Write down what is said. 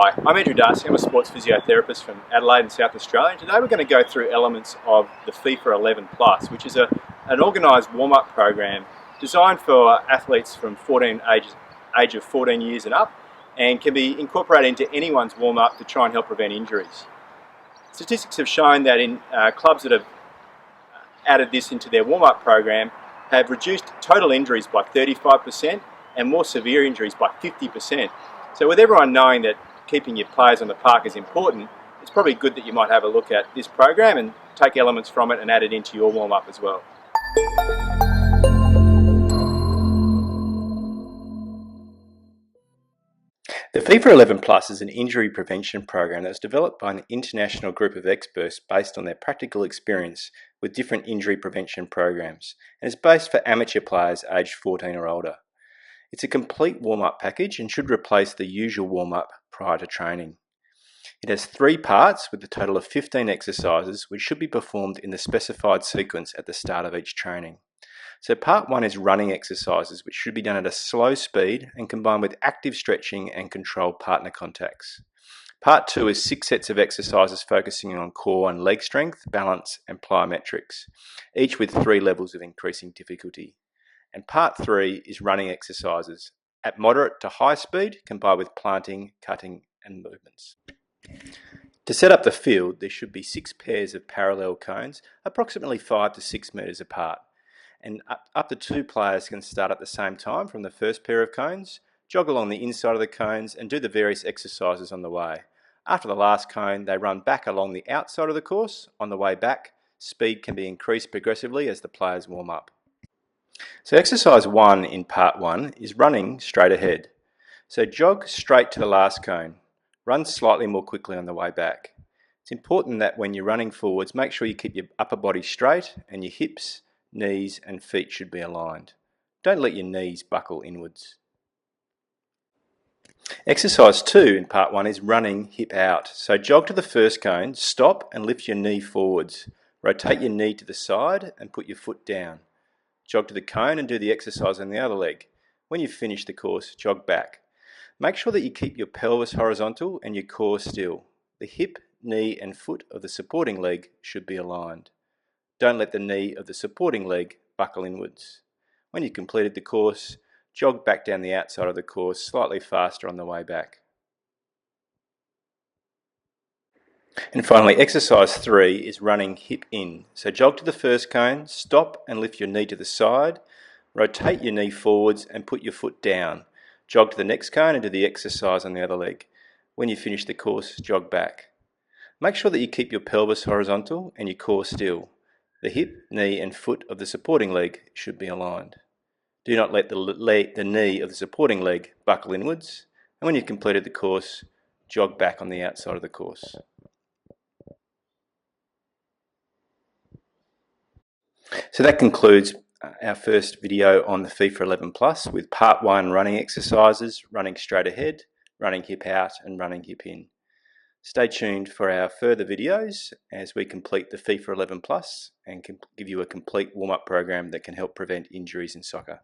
Hi, I'm Andrew Darcy. I'm a sports physiotherapist from Adelaide in South Australia. And today we're going to go through elements of the FIFA 11 Plus, which is an organised warm-up program designed for athletes from age of 14 years and up, and can be incorporated into anyone's warm-up to try and help prevent injuries. Statistics have shown that in clubs that have added this into their warm-up program have reduced total injuries by 35% and more severe injuries by 50%. So with everyone knowing that keeping your players on the park is important, it's probably good that you might have a look at this program and take elements from it and add it into your warm-up as well. The FIFA 11 Plus is an injury prevention program that was developed by an international group of experts based on their practical experience with different injury prevention programs, and is based for amateur players aged 14 or older. It's a complete warm-up package and should replace the usual warm-up prior to training. It has 3 parts with a total of 15 exercises which should be performed in the specified sequence at the start of each training. So part 1 is running exercises which should be done at a slow speed and combined with active stretching and controlled partner contacts. Part 2 is 6 sets of exercises focusing on core and leg strength, balance and plyometrics, each with 3 levels of increasing difficulty. And part 3 is running exercises at moderate to high speed combined with planting, cutting and movements. To set up the field, there should be 6 pairs of parallel cones, approximately 5 to 6 metres apart. And up to 2 players can start at the same time from the first pair of cones, jog along the inside of the cones and do the various exercises on the way. After the last cone, they run back along the outside of the course. On the way back, speed can be increased progressively as the players warm up. So exercise 1 in part 1 is running straight ahead. So jog straight to the last cone. Run slightly more quickly on the way back. It's important that when you're running forwards, make sure you keep your upper body straight and your hips, knees and feet should be aligned. Don't let your knees buckle inwards. Exercise 2 in part 1 is running hip out. So jog to the first cone, stop and lift your knee forwards. Rotate your knee to the side and put your foot down. Jog to the cone and do the exercise on the other leg. When you've finished the course, jog back. Make sure that you keep your pelvis horizontal and your core still. The hip, knee and foot of the supporting leg should be aligned. Don't let the knee of the supporting leg buckle inwards. When you've completed the course, jog back down the outside of the course slightly faster on the way back. And finally, exercise 3 is running hip in. So jog to the first cone, stop and lift your knee to the side, rotate your knee forwards and put your foot down. Jog to the next cone and do the exercise on the other leg. When you finish the course, jog back. Make sure that you keep your pelvis horizontal and your core still. The hip, knee and foot of the supporting leg should be aligned. Do not let the knee of the supporting leg buckle inwards. And when you've completed the course, jog back on the outside of the course. So that concludes our first video on the FIFA 11 Plus with part 1 running exercises, running straight ahead, running hip out and running hip in. Stay tuned for our further videos as we complete the FIFA 11 Plus and can give you a complete warm-up program that can help prevent injuries in soccer.